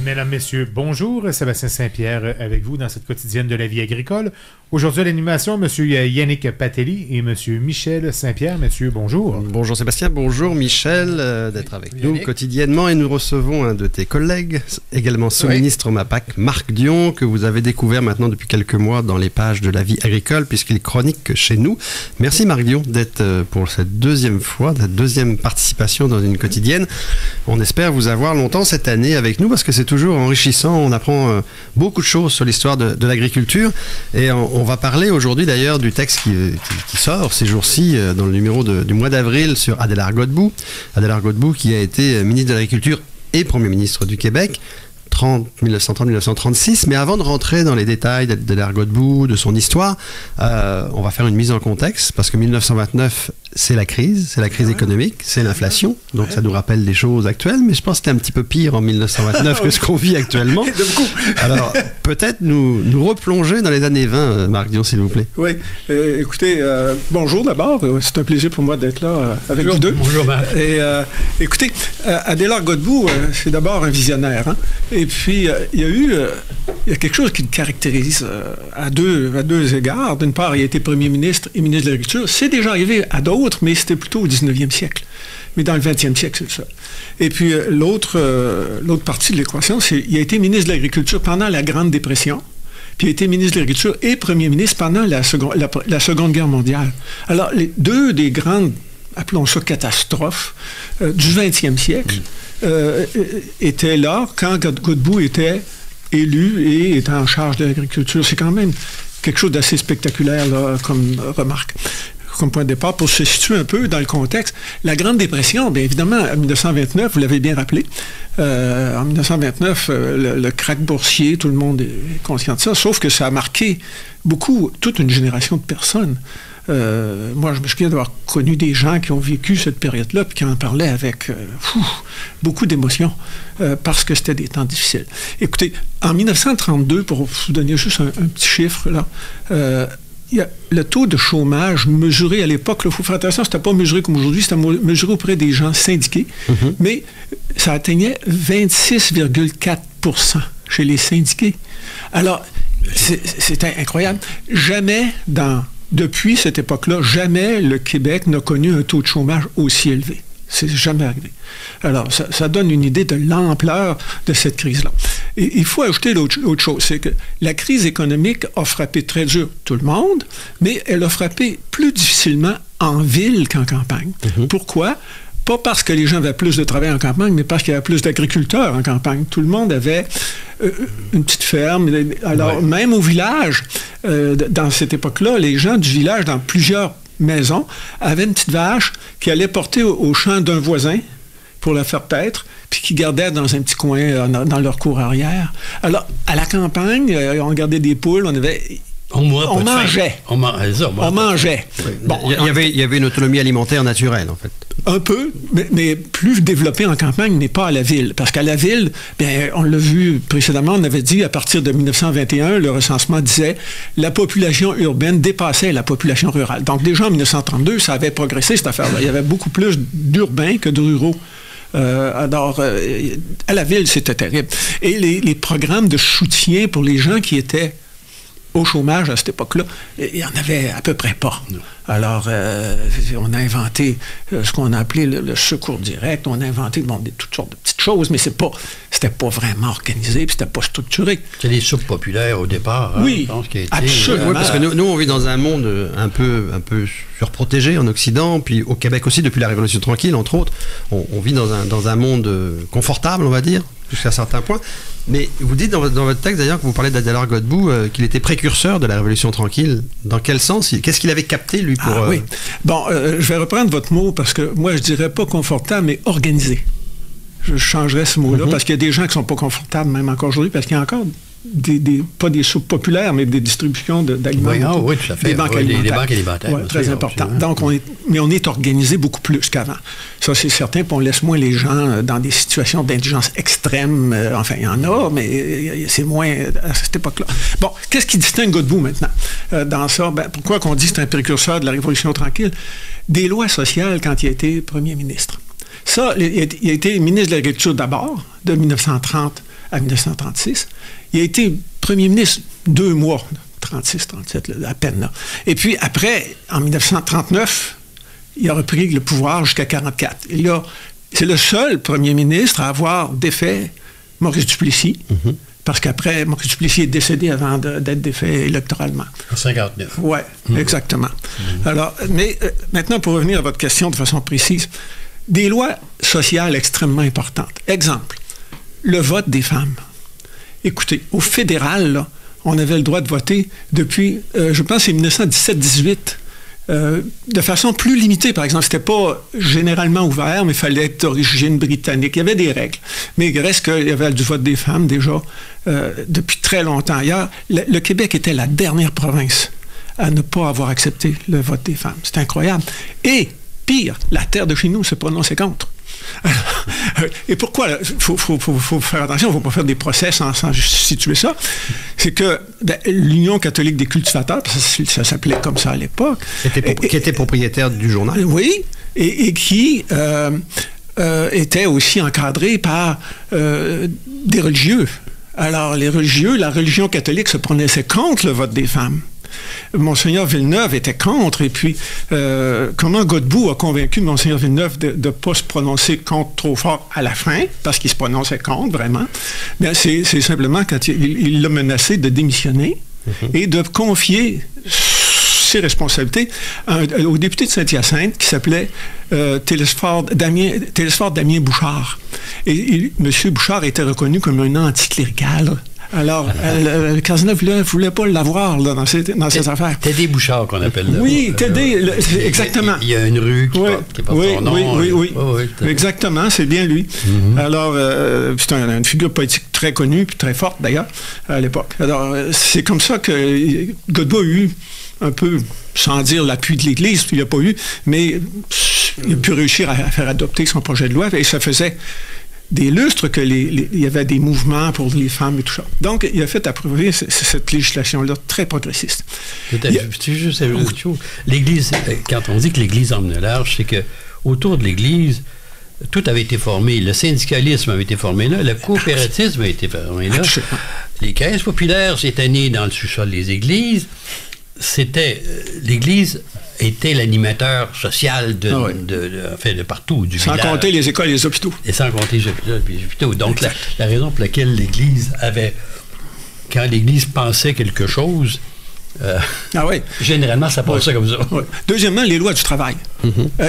Mesdames, Messieurs, bonjour. Sébastien Saint-Pierre avec vous dans cette quotidienne de la vie agricole. Aujourd'hui à l'animation, M. Yannick Patelli et M. Michel Saint-Pierre. Messieurs, bonjour. Bonjour Sébastien, bonjour Michel, d'être avec nous quotidiennement. Et nous recevons un de tes collègues, également sous-ministre au MAPAC, Marc Dion, que vous avez découvert maintenant depuis quelques mois dans les pages de la vie agricole, puisqu'il chronique chez nous. Merci Marc Dion d'être pour cette deuxième fois, la deuxième participation dans une quotidienne. On espère vous avoir longtemps cette année avec nous, parce que c'est toujours enrichissant. On apprend beaucoup de choses sur l'histoire de l'agriculture. Et on va parler aujourd'hui d'ailleurs du texte qui sort ces jours-ci dans le numéro du mois d'avril sur Adélard Godbout. Adélard Godbout qui a été ministre de l'Agriculture et Premier ministre du Québec. 1930-1936, mais avant de rentrer dans les détails d'Adélard Godbout, de son histoire, on va faire une mise en contexte, parce que 1929, c'est la crise économique, c'est l'inflation, donc ça nous rappelle des choses actuelles, mais je pense que c'était un petit peu pire en 1929 que ce qu'on vit actuellement. Alors, peut-être nous replonger dans les années 20, Marc Dion, s'il vous plaît. Oui, écoutez, bonjour d'abord, c'est un plaisir pour moi d'être là avec vous deux. Bonjour Marc. Et écoutez, Adélard Godbout, c'est d'abord un visionnaire, hein? Et puis, il y a quelque chose qui le caractérise à deux égards. D'une part, il a été premier ministre et ministre de l'Agriculture. C'est déjà arrivé à d'autres, mais c'était plutôt au 19e siècle. Mais dans le 20e siècle, c'est ça. Et puis, l'autre partie de l'équation, c'est qu'il a été ministre de l'Agriculture pendant la Grande Dépression, puis il a été ministre de l'Agriculture et premier ministre pendant la Seconde Guerre mondiale. Alors, les deux des grandes, appelons ça catastrophes, du 20e siècle, était là quand Godbout était élu et était en charge de l'agriculture. C'est quand même quelque chose d'assez spectaculaire là, comme remarque, comme point de départ. Pour se situer un peu dans le contexte, la Grande Dépression, bien évidemment, en 1929, vous l'avez bien rappelé, en 1929, le krach boursier, tout le monde est conscient de ça, sauf que ça a marqué toute une génération de personnes. Moi, je me souviens d'avoir connu des gens qui ont vécu cette période-là et qui en parlaient avec beaucoup d'émotion parce que c'était des temps difficiles. Écoutez, en 1932, pour vous donner juste un petit chiffre, là, le taux de chômage mesuré à l'époque, il faut faire attention, c'était pas mesuré comme aujourd'hui, c'était mesuré auprès des gens syndiqués, mais ça atteignait 26,4% chez les syndiqués. Alors, c'était incroyable. Depuis cette époque-là, jamais le Québec n'a connu un taux de chômage aussi élevé. C'est jamais arrivé. Alors, ça donne une idée de l'ampleur de cette crise-là. Et il faut ajouter l'autre chose, c'est que la crise économique a frappé très dur tout le monde, mais elle a frappé plus difficilement en ville qu'en campagne. Pourquoi? Pas parce que les gens avaient plus de travail en campagne, mais parce qu'il y avait plus d'agriculteurs en campagne. Tout le monde avait une petite ferme. Alors, même au village, dans cette époque-là, les gens du village, dans plusieurs maisons, avaient une petite vache qui allait porter au champ d'un voisin pour la faire paître, puis qui gardait dans un petit coin dans leur cour arrière. Alors, à la campagne, on gardait des poules, on mangeait. On mangeait. Bon, il y avait une autonomie alimentaire naturelle, en fait. Un peu, mais plus développée en campagne n'est pas à la ville. Parce qu'à la ville, bien, on l'a vu précédemment, on avait dit à partir de 1921, le recensement disait la population urbaine dépassait la population rurale. Donc déjà en 1932, ça avait progressé cette affaire-là. Il y avait beaucoup plus d'urbains que de ruraux. Alors, à la ville, c'était terrible. Et les programmes de soutien pour les gens qui étaient au chômage à cette époque-là, il n'y en avait à peu près pas. Alors, on a inventé ce qu'on a appelé le secours direct, on a inventé toutes sortes de petites choses, mais c'était pas vraiment organisé, puis c'était pas structuré. C'est des soupes populaires au départ. Oui, je pense, absolument. Oui, parce que nous, on vit dans un monde un peu surprotégé en Occident, puis au Québec aussi, depuis la Révolution tranquille, entre autres. On vit dans un monde confortable, on va dire, jusqu'à certains points. Mais vous dites dans votre texte, d'ailleurs, que vous parlez d'Adélard Godbout, qu'il était précurseur de la Révolution tranquille. Dans quel sens? Qu'est-ce qu'il avait capté, lui, pour... oui. Bon, je vais reprendre votre mot, parce que moi, je dirais pas confortable, mais organisé. Je changerais ce mot-là, parce qu'il y a des gens qui sont pas confortables, même encore aujourd'hui, parce qu'il y a encore pas des soupes populaires, mais des distributions d'aliments. Oui, tout à fait. Des banques alimentaires. Des banques alimentaires. Oui, très important. Donc, on est organisé beaucoup plus qu'avant. Ça, c'est certain, puis on laisse moins les gens dans des situations d'indigence extrême. Enfin, il y en a, mais c'est moins à cette époque-là. Bon, qu'est-ce qui distingue Godbout maintenant dans ça? Pourquoi qu'on dit que c'est un précurseur de la Révolution tranquille? Des lois sociales quand il a été premier ministre. Ça, il a été ministre de l'Agriculture d'abord, de 1930 à 1936. Il a été premier ministre 2 mois, 36, 37, à peine. Là. Et puis après, en 1939, il a repris le pouvoir jusqu'à 1944. Et là, c'est le seul premier ministre à avoir défait Maurice Duplessis, parce qu'après, Maurice Duplessis est décédé avant d'être défait électoralement. En 1959. Oui, exactement. Alors, mais maintenant, pour revenir à votre question de façon précise, des lois sociales extrêmement importantes. Exemple, le vote des femmes. Écoutez, au fédéral, là, on avait le droit de voter depuis, je pense, c'est 1917-18, de façon plus limitée, par exemple. C'était pas généralement ouvert, mais il fallait être d'origine britannique. Il y avait des règles. Mais il reste qu'il y avait du vote des femmes, déjà, depuis très longtemps. Ailleurs, le Québec était la dernière province à ne pas avoir accepté le vote des femmes. C'est incroyable. Et, pire, la terre de chez nous se prononçait contre. Et pourquoi? Il faut faire attention, il ne faut pas faire des procès sans situer ça. C'est que l'Union catholique des cultivateurs, ça s'appelait comme ça à l'époque. Qui était propriétaire du journal. Oui, et qui était aussi encadré par des religieux. Alors, les religieux, la religion catholique se prononçait contre le vote des femmes. Monseigneur Villeneuve était contre, et puis comment Godbout a convaincu Monseigneur Villeneuve de ne pas se prononcer contre trop fort à la fin, parce qu'il se prononçait contre, vraiment, bien, c'est simplement quand il l'a menacé de démissionner et de confier ses responsabilités au député de Saint-Hyacinthe qui s'appelait Télésphore Damien Bouchard. Et M. Bouchard était reconnu comme un anticlérical. Alors, le cardinal ne voulait pas l'avoir dans ses affaires. Tédé Bouchard, qu'on appelle. Oui, Tédé, exactement. Il y a une rue qui porte son nom. Oui. Exactement, c'est bien lui. Alors, c'est une figure politique très connue, puis très forte d'ailleurs, à l'époque. Alors, c'est comme ça que Godbout a eu un peu, sans dire l'appui de l'Église, il n'a pas eu, mais il a pu réussir à faire adopter son projet de loi, et ça faisait des lustres qu'il y avait des mouvements pour les femmes et tout ça. Donc, il a fait approuver cette législation-là très progressiste. C'est juste une chose. L'Église, quand on dit que l'Église emmène le large, c'est que autour de l'Église, tout avait été formé. Le syndicalisme avait été formé là, le coopératisme avait été formé là. Les caisses populaires étaient nées dans le sous-sol des églises. L'Église était l'animateur social de partout, du village. Sans compter les écoles et les hôpitaux. Et sans compter les hôpitaux. Donc, la raison pour laquelle l'Église avait... Quand l'Église pensait quelque chose, généralement, ça passait comme ça. Oui. Deuxièmement, les lois du travail.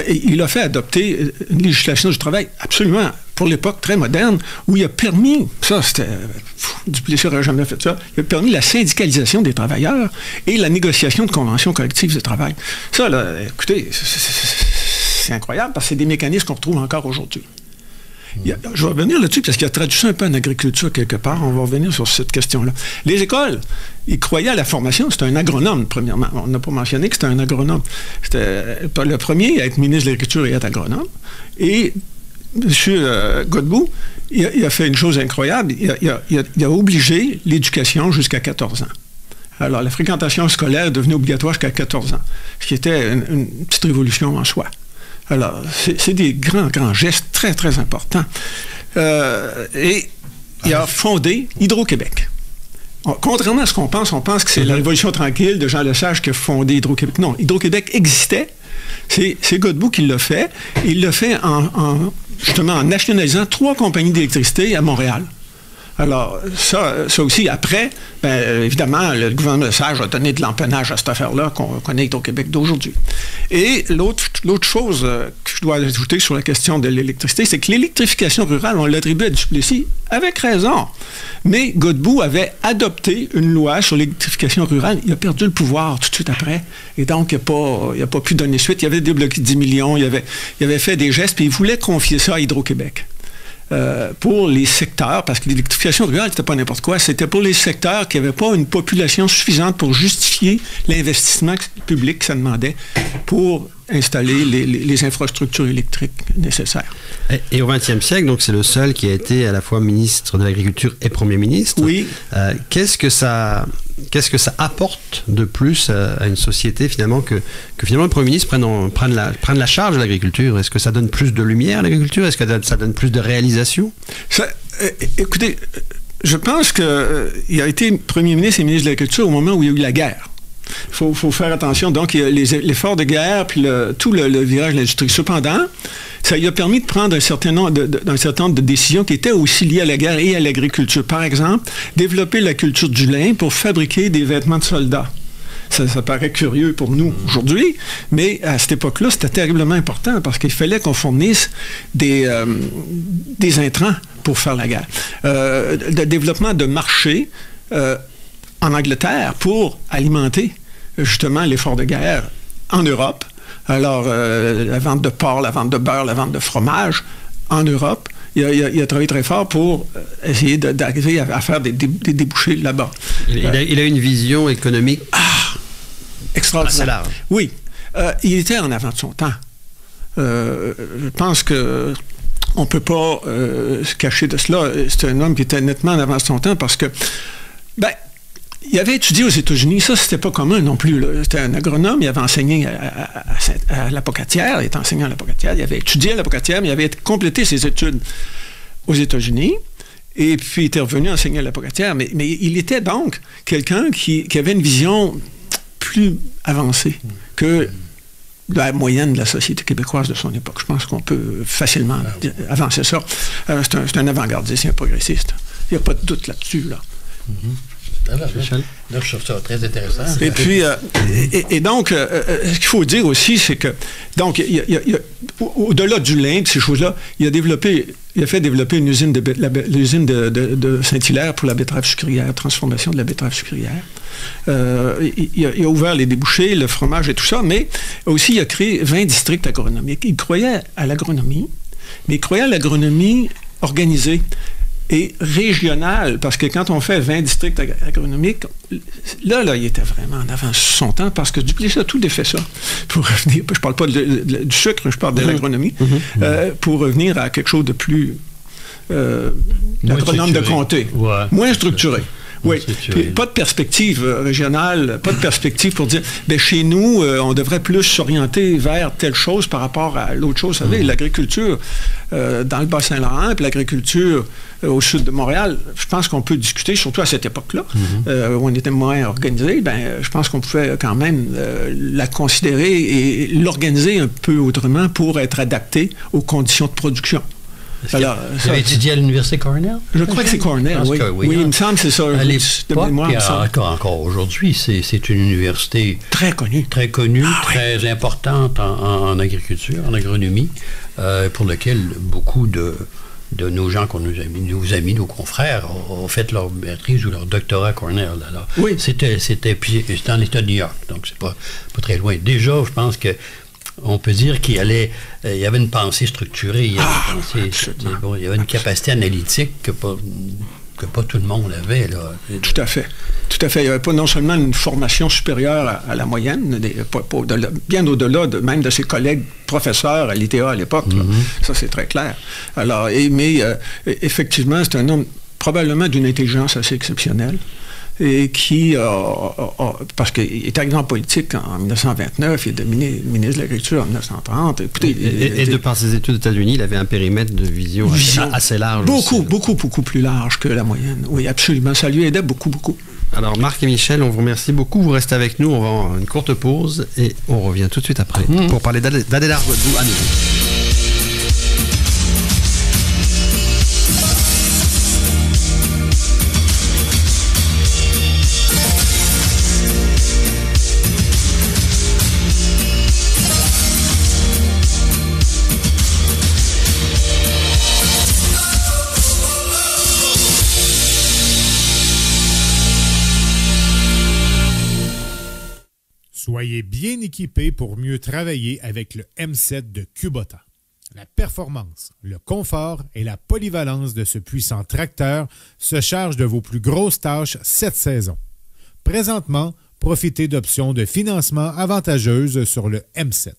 Il a fait adopter une législation du travail absolument, pour l'époque, très moderne, où il a permis, ça c'était... Duplessis n'aurait jamais fait ça, il a permis la syndicalisation des travailleurs et la négociation de conventions collectives de travail. Ça, là, écoutez, c'est incroyable, parce que c'est des mécanismes qu'on retrouve encore aujourd'hui. Je vais revenir là-dessus, parce qu'il a traduit ça un peu en agriculture quelque part. On va revenir sur cette question-là. Les écoles, ils croyaient à la formation. C'était un agronome, premièrement. On n'a pas mentionné que c'était un agronome. C'était le premier à être ministre de l'Agriculture et à être agronome. Et M. Godbout, il a fait une chose incroyable. Il a obligé l'éducation jusqu'à 14 ans. Alors, la fréquentation scolaire est devenue obligatoire jusqu'à 14 ans, ce qui était une petite révolution en soi. Alors, c'est des grands gestes très, très importants. Et il a fondé Hydro-Québec. Contrairement à ce qu'on pense que c'est la Révolution tranquille de Jean Lesage qui a fondé Hydro-Québec. Non, Hydro-Québec existait. C'est Godbout qui l'a fait. Il l'a fait justement en nationalisant 3 compagnies d'électricité à Montréal. Alors, ça aussi, après, évidemment, le gouvernement Lesage a donné de l'empennage à cette affaire-là qu'on connaît au Québec d'aujourd'hui. Et l'autre chose que je dois ajouter sur la question de l'électricité, c'est que l'électrification rurale, on l'attribue à Duplessis avec raison. Mais Godbout avait adopté une loi sur l'électrification rurale. Il a perdu le pouvoir tout de suite après. Et donc, il n'a pas pu donner suite. Il avait débloqué 10 millions, il avait fait des gestes, puis il voulait confier ça à Hydro-Québec. Pour les secteurs, parce que l'électrification rurale, c'était pas n'importe quoi, c'était pour les secteurs qui n'avaient pas une population suffisante pour justifier l'investissement public que ça demandait pour installer les infrastructures électriques nécessaires. Et au XXe siècle, donc c'est le seul qui a été à la fois ministre de l'Agriculture et Premier ministre. Oui. Qu'est-ce que ça apporte de plus à une société finalement que finalement le Premier ministre prenne la charge de l'agriculture? Est-ce que ça donne plus de lumière à l'agriculture? Est-ce que ça donne plus de réalisation? Écoutez, je pense qu'il a été premier ministre et ministre de l'Agriculture au moment où il y a eu la guerre. Il faut faire attention. Donc, il y a l'effort de guerre, puis tout le virage de l'industrie. Cependant, ça lui a permis de prendre un certain nombre de décisions qui étaient aussi liées à la guerre et à l'agriculture. Par exemple, développer la culture du lin pour fabriquer des vêtements de soldats. Ça paraît curieux pour nous aujourd'hui, mais à cette époque-là, c'était terriblement important parce qu'il fallait qu'on fournisse des intrants pour faire la guerre. Le développement de marchés en Angleterre pour alimenter justement l'effort de guerre en Europe. Alors, la vente de porc, la vente de beurre, la vente de fromage en Europe, il a travaillé très fort pour essayer d'arriver à faire des débouchés là-bas. Il a une vision économique extraordinaire. Assez large. Oui. Il était en avant de son temps. Je pense que on ne peut pas se cacher de cela. C'est un homme qui était nettement en avant de son temps parce que, il avait étudié aux États-Unis. Ça, c'était pas commun non plus. C'était un agronome. Il avait enseigné à l'Apocatière. Il était enseignant à l'Apocatière. Il avait étudié à l'Apocatière, mais il avait complété ses études aux États-Unis. Et puis, il était revenu enseigner à l'Apocatière. Mais il était donc quelqu'un qui avait une vision plus avancée que la moyenne de la société québécoise de son époque. Je pense qu'on peut facilement avancer ça. C'est un avant-gardiste, un progressiste. Il n'y a pas de doute là-dessus, là. Là, je trouve ça très intéressant. Et puis, donc, ce qu'il faut dire aussi, c'est que, donc, au-delà du lin, de ces choses-là, il a fait développer une usine de Saint-Hilaire pour la betterave sucrière, transformation de la betterave sucrière. Il a ouvert les débouchés, le fromage et tout ça, mais aussi il a créé 20 districts agronomiques. Il croyait à l'agronomie, mais il croyait à l'agronomie organisée et régionale, parce que quand on fait 20 districts agronomiques, là, il était vraiment en avance sur son temps, parce que Duplessis a tout défait ça. Pour revenir, je ne parle pas du sucre, je parle de l'agronomie, pour revenir à quelque chose de plus agronome de comté, moins structuré. Oui, puis pas de perspective régionale, pas de perspective pour dire, chez nous, on devrait plus s'orienter vers telle chose par rapport à l'autre chose. Vous savez, l'agriculture dans le Bas-Saint-Laurent, puis l'agriculture au sud de Montréal, je pense qu'on peut discuter, surtout à cette époque-là, où on était moins organisé, je pense qu'on pouvait quand même la considérer et l'organiser un peu autrement pour être adapté aux conditions de production. Alors, vous avez étudié à l'Université Cornell? Je crois que c'est Cornell, oui. Oui, il me semble que c'est ça. À l'époque, encore aujourd'hui, c'est une université très connue, très importante en agriculture, en agronomie, pour laquelle beaucoup de nos gens, nos amis, nos confrères, ont fait leur maîtrise ou leur doctorat à Cornell. Alors, c'était dans l'État de New York, donc c'est pas très loin. Déjà, je pense que on peut dire qu'il y avait une pensée structurée, il y avait une capacité analytique que pas tout le monde avait. Là. Tout à fait. Il n'y avait pas non seulement une formation supérieure à la moyenne, bien au-delà même de ses collègues professeurs à l'ITA à l'époque. Ça, c'est très clair. Alors, mais effectivement, c'est un homme probablement d'une intelligence assez exceptionnelle. Et qui, parce qu'il est arrivé en politique en 1929, il est devenu ministre de l'Agriculture en 1930. Écoutez, et de par ses études aux États-Unis, il avait un périmètre de vision assez large. Beaucoup plus large que la moyenne. Oui, absolument. Ça lui aidait beaucoup. Alors, Marc et Michel, on vous remercie beaucoup. Vous restez avec nous. On va avoir une courte pause et on revient tout de suite après pour parler d'Adélard Godbout à nouveau. Soyez bien équipés pour mieux travailler avec le M7 de Kubota. La performance, le confort et la polyvalence de ce puissant tracteur se chargent de vos plus grosses tâches cette saison. Présentement, profitez d'options de financement avantageuses sur le M7.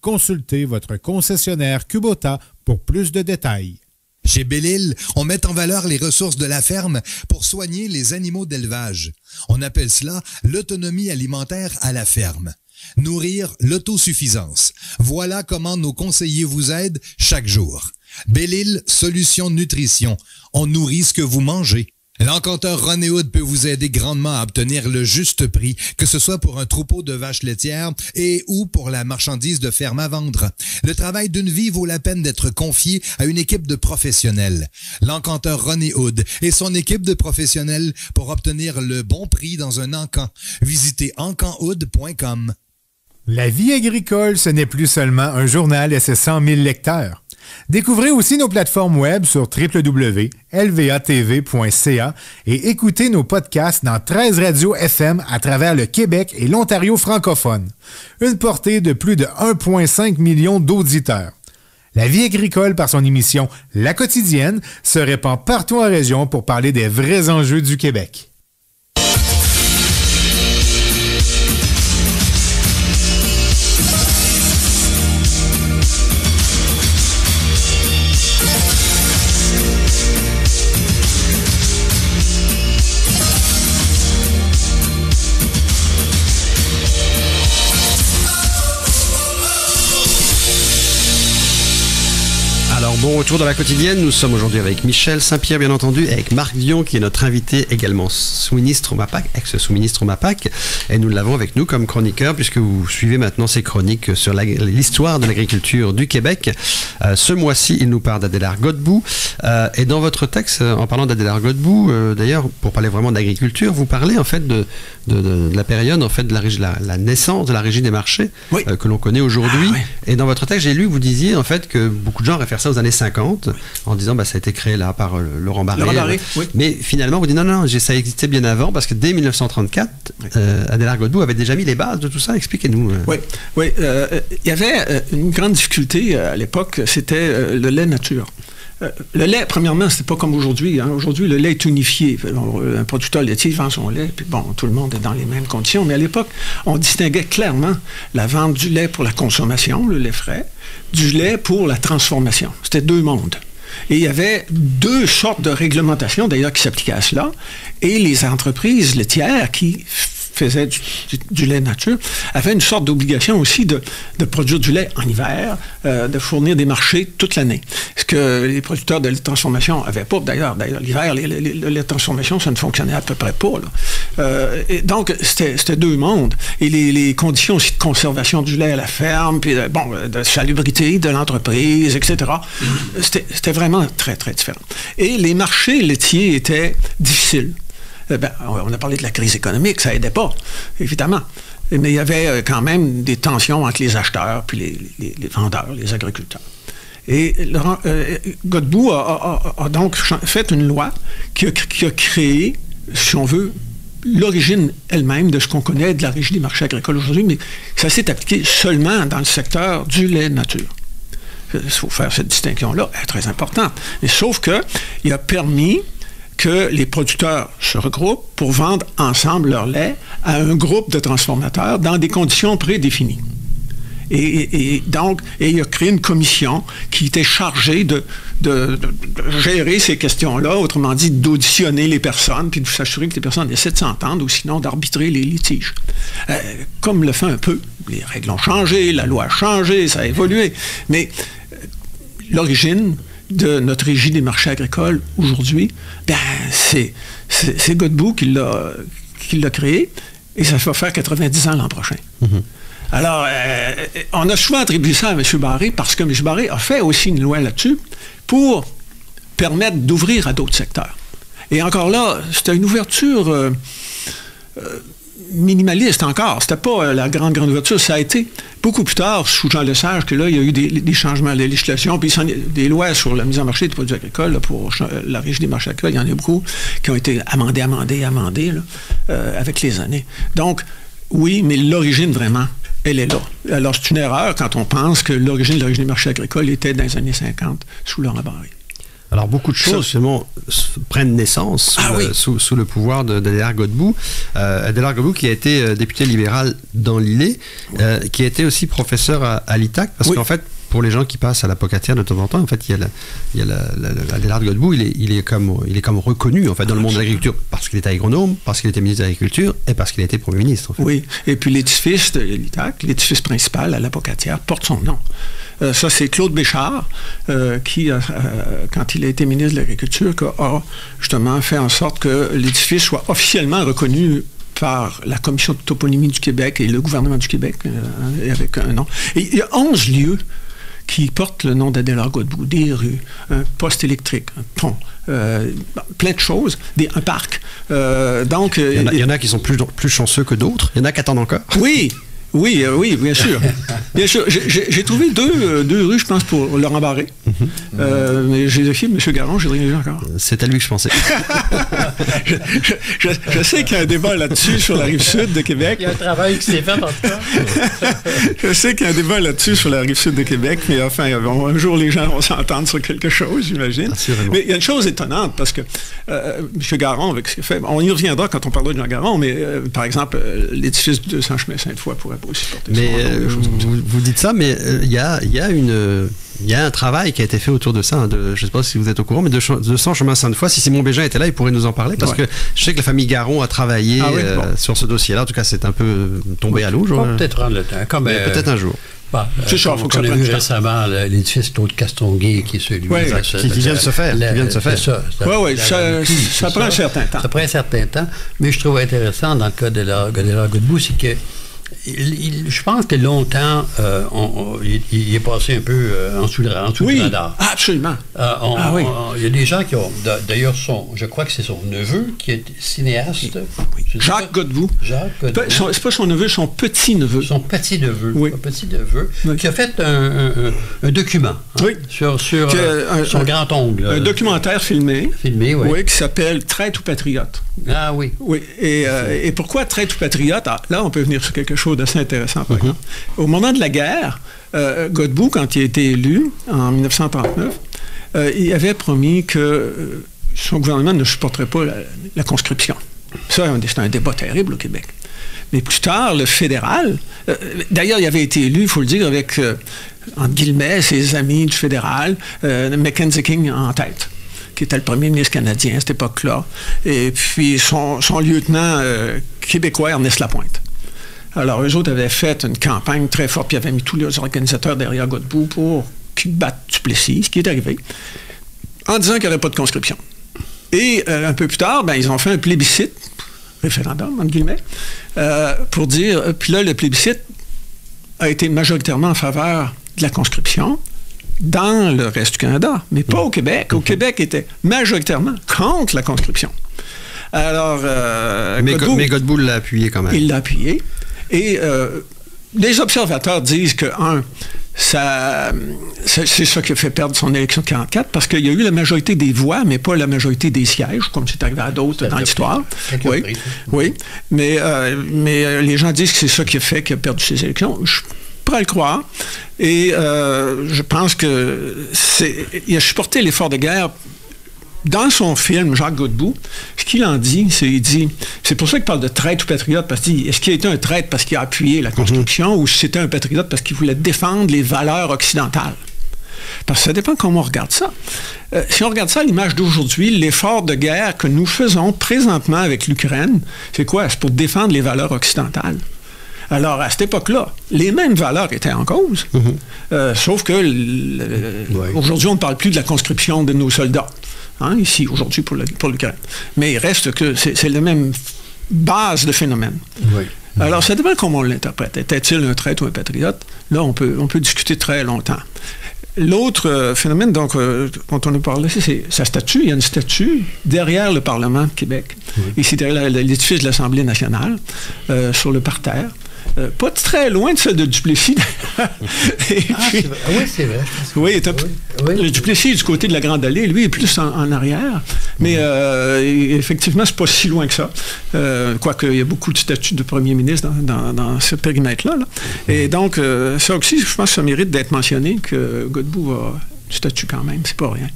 Consultez votre concessionnaire Kubota pour plus de détails. Chez Belle-Île, on met en valeur les ressources de la ferme pour soigner les animaux d'élevage. On appelle cela l'autonomie alimentaire à la ferme. Nourrir l'autosuffisance. Voilà comment nos conseillers vous aident chaque jour. Belle-Île Solutions Nutrition. On nourrit ce que vous mangez. L'encanteur René Hood peut vous aider grandement à obtenir le juste prix, que ce soit pour un troupeau de vaches laitières et ou pour la marchandise de ferme à vendre. Le travail d'une vie vaut la peine d'être confié à une équipe de professionnels. L'encanteur René Hood et son équipe de professionnels pour obtenir le bon prix dans un encan. Visitez encanhood.com. La vie agricole, ce n'est plus seulement un journal et ses 100 000 lecteurs. Découvrez aussi nos plateformes web sur www.lvatv.ca et écoutez nos podcasts dans 13 radios FM à travers le Québec et l'Ontario francophone. Une portée de plus de 1,5 million d'auditeurs. La vie agricole, par son émission La Quotidienne, se répand partout en région pour parler des vrais enjeux du Québec. Bon retour dans la quotidienne, nous sommes aujourd'hui avec Michel Saint-Pierre bien entendu, avec Marc Dion qui est notre invité également sous-ministre au MAPAC, ex-sous-ministre au MAPAC, et nous l'avons avec nous comme chroniqueur puisque vous suivez maintenant ces chroniques sur l'histoire de l'agriculture du Québec. Ce mois-ci, il nous parle d'Adélard Godbout, et dans votre texte, en parlant d'Adélard Godbout, d'ailleurs pour parler vraiment d'agriculture, vous parlez en fait de la période en fait de la naissance de la Régie des marchés, oui, que l'on connaît aujourd'hui. Oui. Et dans votre texte, j'ai lu que vous disiez en fait que beaucoup de gens réfèrent ça aux années 50, oui, en disant ça a été créé là par Laurent Barré. Oui. Mais finalement, vous dites non, ça existait bien avant parce que dès 1934, oui, Adélard Godbout avait déjà mis les bases de tout ça. Expliquez-nous. Oui. Il y avait une grande difficulté à l'époque, c'était le lait nature. Le lait, premièrement, c'était pas comme aujourd'hui. Aujourd'hui, le lait est unifié. Un producteur laitier vend son lait, puis bon, tout le monde est dans les mêmes conditions. Mais à l'époque, on distinguait clairement la vente du lait pour la consommation, le lait frais, du lait pour la transformation. C'était deux mondes. Et il y avait deux sortes de réglementations, d'ailleurs, qui s'appliquaient à cela. Et les entreprises laitières qui faisaient du lait nature, avaient une sorte d'obligation aussi de produire du lait en hiver, de fournir des marchés toute l'année. Ce que les producteurs de lait de transformation n'avaient pas. D'ailleurs, l'hiver, le lait de transformation, ça ne fonctionnait à peu près pas. Et donc, c'était deux mondes. Et les conditions aussi de conservation du lait à la ferme, puis de salubrité de l'entreprise, etc., c'était vraiment très, très différent. Et les marchés laitiers étaient difficiles. On a parlé de la crise économique, ça n'aidait pas, évidemment. Mais il y avait quand même des tensions entre les acheteurs puis les vendeurs, les agriculteurs. Et Godbout a donc fait une loi qui a créé, si on veut, l'origine elle-même de ce qu'on connaît de la Régie des marchés agricoles aujourd'hui, mais ça s'est appliqué seulement dans le secteur du lait nature. Il faut faire cette distinction-là, elle est très importante. Mais sauf qu'il a permis que les producteurs se regroupent pour vendre ensemble leur lait à un groupe de transformateurs dans des conditions prédéfinies. Et donc, il a créé une commission qui était chargée de gérer ces questions-là, autrement dit, d'auditionner les personnes, puis de s'assurer que les personnes essaient de s'entendre, ou sinon d'arbitrer les litiges. Comme le fait un peu. Les règles ont changé, la loi a changé, ça a évolué. Mais l'origine de notre Régie des marchés agricoles aujourd'hui, c'est Godbout qui l'a créé, et ça va faire 90 ans l'an prochain. Mm-hmm. Alors, on a souvent attribué ça à M. Barré parce que M. Barré a fait aussi une loi là-dessus pour permettre d'ouvrir à d'autres secteurs. Et encore là, c'était une ouverture minimaliste encore. C'était pas la grande ouverture. Ça a été beaucoup plus tard, sous Jean Lesage, que là, il y a eu des changements de législation, puis des lois sur la mise en marché des produits agricoles, là, pour la Régie des marchés agricoles. Il y en a beaucoup qui ont été amendés avec les années. Donc, oui, mais l'origine, vraiment, elle est là. Alors, c'est une erreur quand on pense que l'origine de la Régie des marchés agricoles était dans les années 50, sous Laurent Barré. Alors, beaucoup de choses, finalement, prennent naissance sous le pouvoir d'Adélard Godbout. Adélard Godbout, qui a été député libéral dans l'Îlet, qui a été aussi professeur à l'ITAC, parce qu'en fait, pour les gens qui passent à la Pocatière de temps en temps, en fait, il y a Adélard Godbout, il est comme reconnu en fait dans le monde de l'agriculture parce qu'il était agronome, parce qu'il était ministre de l'Agriculture et parce qu'il a été Premier ministre. En fait. Oui, et puis l'édifice de l'ITAC, l'édifice principal à la Pocatière, porte son nom. Ça, c'est Claude Béchard qui, quand il a été ministre de l'Agriculture, a justement fait en sorte que l'édifice soit officiellement reconnu par la Commission de toponymie du Québec et le gouvernement du Québec, avec un nom. Et il y a 11 lieux qui portent le nom d'Adélard Godbout, des rues, un poste électrique, un pont, plein de choses, un parc. Donc, il y en a qui sont plus chanceux que d'autres, il y en a qui attendent encore. Oui, bien sûr. Bien sûr. J'ai trouvé deux rues, je pense, pour Laurent Barré. Mais j'ai écrit M. Garon, j'ai rien encore. C'est à lui que je pensais. je sais qu'il y a un débat là-dessus sur la Rive-Sud de Québec. Il y a un travail qui s'est fait, en tout cas. Je sais qu'il y a un débat là-dessus sur la Rive-Sud de Québec, mais enfin, un jour, les gens vont s'entendre sur quelque chose, j'imagine. Assurément. Mais il y a une chose étonnante, parce que M. Garon, avec ce qu'il fait, on y reviendra quand on parlera de Jean Garon, mais par exemple, l'édifice du 200 chemin Sainte-Foy pourrait aussi porter mais vous dites ça, mais il y a un travail qui a été fait autour de ça. Hein, je ne sais pas si vous êtes au courant, mais de 200 chemin Sainte-Foy, si Simon Bégin était là, il pourrait nous en parler, parce que je sais que la famille Garon a travaillé sur ce dossier-là. En tout cas, c'est un peu tombé à l'eau. Peut-être rendre le temps. Peut-être un jour. C'est ça, il faut que ça on a prenne vu du temps. récemment l'édifice Claude Castonguay, qui est celui qui vient de se faire. Oui, ça prend un certain temps. Ça prend un certain temps, mais je trouve intéressant dans le cas d'Adélard Godbout, c'est que je pense que longtemps, il est passé un peu en dessous du radar. Absolument. Il y a des gens qui ont... D'ailleurs, je crois que c'est son neveu qui est cinéaste. Oui. Jacques Godbout. C'est pas son neveu, son petit-neveu. Son petit-neveu. Oui. Son petit-neveu, qui a fait un document sur son grand-oncle. Un documentaire filmé. Oui. Qui s'appelle « Traite ou patriote ». Ah oui. Oui. Et pourquoi traite ou patriote? Là, on peut venir sur quelque chose d'assez intéressant, par exemple. Au moment de la guerre, Godbout, quand il a été élu, en 1939, il avait promis que son gouvernement ne supporterait pas la conscription. Ça, c'était un débat terrible au Québec. Mais plus tard, le fédéral... d'ailleurs, il avait été élu, il faut le dire, avec, entre guillemets, ses amis du fédéral, Mackenzie King en tête, qui était le premier ministre canadien à cette époque-là, et puis son lieutenant québécois, Ernest Lapointe. Alors, eux autres avaient fait une campagne très forte, puis avaient mis tous les organisateurs derrière Godbout pour qu'ils battent Duplessis, ce qui est arrivé, en disant qu'il n'y aurait pas de conscription. Et un peu plus tard, ils ont fait un plébiscite, référendum, entre guillemets, pour dire... Puis là, le plébiscite a été majoritairement en faveur de la conscription dans le reste du Canada, mais pas au Québec. Au Québec, il était majoritairement contre la conscription. Alors, mais Godbout l'a appuyé quand même. Il l'a appuyé. Et les observateurs disent que, c'est ça qui a fait perdre son élection de 1944, parce qu'il y a eu la majorité des voix, mais pas la majorité des sièges, comme c'est arrivé à d'autres dans l'histoire. Oui. Mais les gens disent que c'est ça qui a fait qu'il a perdu ses élections. Je prêt à le croire. Et je pense qu'il a supporté l'effort de guerre. Dans son film, Jacques Godbout, ce qu'il en dit, c'est pour ça qu'il parle de traître ou patriote, parce qu'il dit, est-ce qu'il a été un traître parce qu'il a appuyé la Constitution, ou si c'était un patriote parce qu'il voulait défendre les valeurs occidentales? Parce que ça dépend comment on regarde ça. Si on regarde ça à l'image d'aujourd'hui, l'effort de guerre que nous faisons présentement avec l'Ukraine, c'est quoi? C'est pour défendre les valeurs occidentales. Alors, à cette époque-là, les mêmes valeurs étaient en cause, sauf que aujourd'hui, on ne parle plus de la conscription de nos soldats. Ici, aujourd'hui, pour l'Ukraine. Mais il reste que c'est la même base de phénomène. Oui. Alors, ça dépend comment on l'interprète. Était-il un traître ou un patriote? Là, on peut discuter très longtemps. L'autre phénomène dont on a parlé, c'est sa statue. Il y a une statue derrière le Parlement de Québec, ici derrière l'édifice de l'Assemblée nationale, sur le parterre. Pas très loin de celle de Duplessis. C'est vrai. Oui, le Duplessis est du côté de la Grande Allée, lui est plus en arrière. Mais effectivement, c'est pas si loin que ça. Quoique, il y a beaucoup de statues de premiers ministres dans ce périmètre-là. Là. Et donc, ça aussi, je pense que ça mérite d'être mentionné, que Godbout a une statue quand même, c'est pas rien.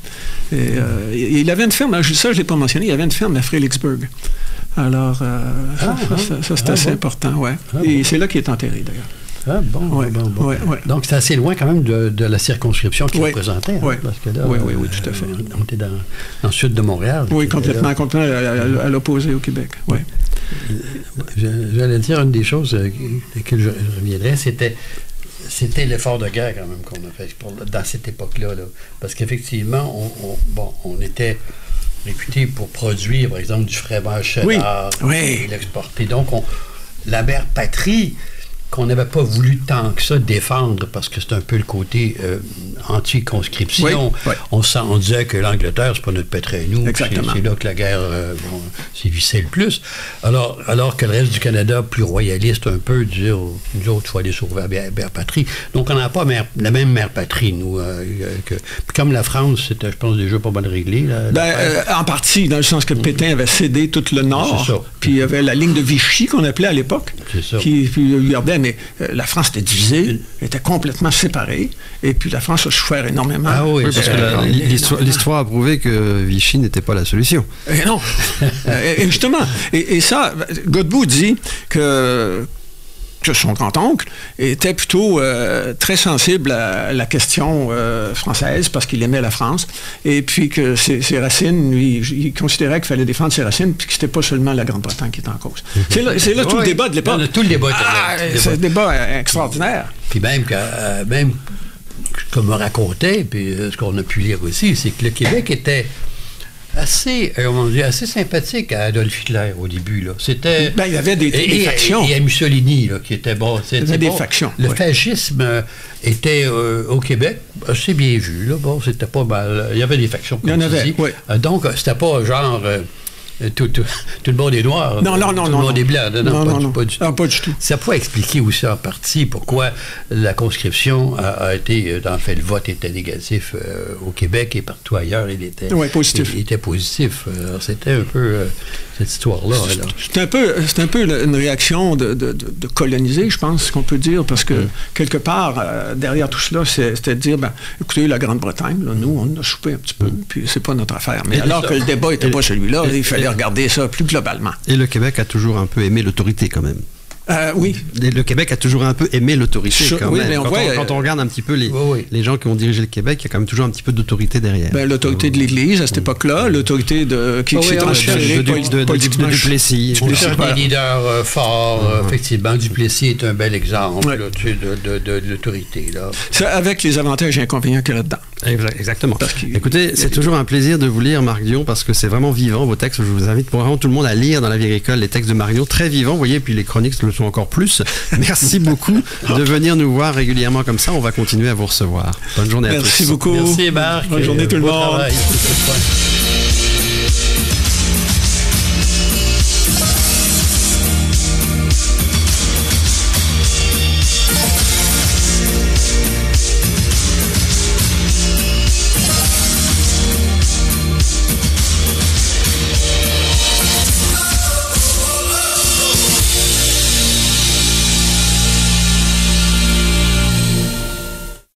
Et, il avait une ferme, ça je ne l'ai pas mentionné, il avait une ferme à Fredericksburg. Alors, ça c'est assez important, ouais. Et c'est là qu'il est enterré, d'ailleurs. Ah, bon. Ouais. Donc, c'est assez loin quand même de la circonscription qu'il représentait. Oui, parce que là, oui, tout à fait. On était dans le sud de Montréal. Oui, complètement à l'opposé au Québec. Oui. J'allais dire une des choses que je reviendrai, c'était l'effort de guerre quand même qu'on a fait dans cette époque-là. Là. Parce qu'effectivement, on était réputé pour produire, par exemple, du fromage cheddar et l'exporter. Donc, la mère patrie, qu'on n'avait pas voulu tant que ça défendre, parce que c'est un peu le côté anti-conscription. Oui. On disait que l'Angleterre, c'est pas notre patrie à nous. Exactement. C'est là que la guerre sévissait le plus. Alors que le reste du Canada, plus royaliste un peu, disait, nous autres, il faut aller sauver la mère patrie. Donc, on n'a pas la même mère patrie, nous. Puis comme la France, c'était, je pense, déjà pas mal réglé. En partie, dans le sens que Pétain avait cédé tout le Nord. Puis il y avait la ligne de Vichy, qu'on appelait à l'époque, qui gardait. Mais la France était divisée, était complètement séparée, et puis la France a souffert énormément. Ah oui, parce que l'histoire a prouvé que Vichy n'était pas la solution. Et non. Et justement, et ça, Godbout dit que son grand-oncle était plutôt très sensible à la question française parce qu'il aimait la France et puis que ses racines, lui, il considérait qu'il fallait défendre ses racines puis que c'était pas seulement la Grande-Bretagne qui était en cause. C'est là tout le débat de l'époque. Tout le débat. C'est un débat extraordinaire. Puis même comme on racontait, puis ce qu'on a pu lire aussi, c'est que le Québec était assez sympathique à Adolf Hitler au début. Là. C'était, il y avait des factions. Et à Mussolini, là, qui était bon. Il y avait des factions. Le fascisme était au Québec assez bien vu. Là. Bon, c'était pas mal. Il y avait des factions. Il y en avait, oui. Donc, c'était pas genre... Tout le monde est noir. Non. Tout le monde est blanc. Non. Pas du tout. Non, pas du tout. Ça peut expliquer aussi en partie pourquoi la conscription a été, dans le fait, le vote était négatif au Québec et partout ailleurs, il était positif. Il était positif. Alors, c'était un peu cette histoire-là. C'est un peu une réaction de coloniser, je pense qu'on peut dire, parce que quelque part, derrière tout cela, c'était de dire, écoutez, la Grande-Bretagne, là, nous, on a soupé un petit peu, puis c'est pas notre affaire. Mais alors que le débat n'était pas celui-là, il fallait regarder ça plus globalement. Et le Québec a toujours un peu aimé l'autorité quand même. Oui. Le Québec a toujours un peu aimé l'autorité quand même. Mais quand on regarde un petit peu les gens qui ont dirigé le Québec, il y a quand même toujours un petit peu d'autorité derrière. L'autorité de l'Église à cette époque-là, l'autorité qui s'est transférée de Duplessis. On cherche des leaders forts. Effectivement, Duplessis est un bel exemple de l'autorité. Avec les avantages et inconvénients qu'il y a là-dedans. Exactement. Écoutez, c'est toujours un plaisir de vous lire, Marc Dion, parce que c'est vraiment vivant, vos textes. Je vous invite vraiment tout le monde à lire dans la vie agricole les textes de Marc Dion, très vivants, vous voyez, puis les chroniques le sont encore plus. Merci beaucoup de venir nous voir régulièrement comme ça. On va continuer à vous recevoir. Bonne journée à tous. Merci beaucoup. Merci, Marc. Bonne journée tout le monde.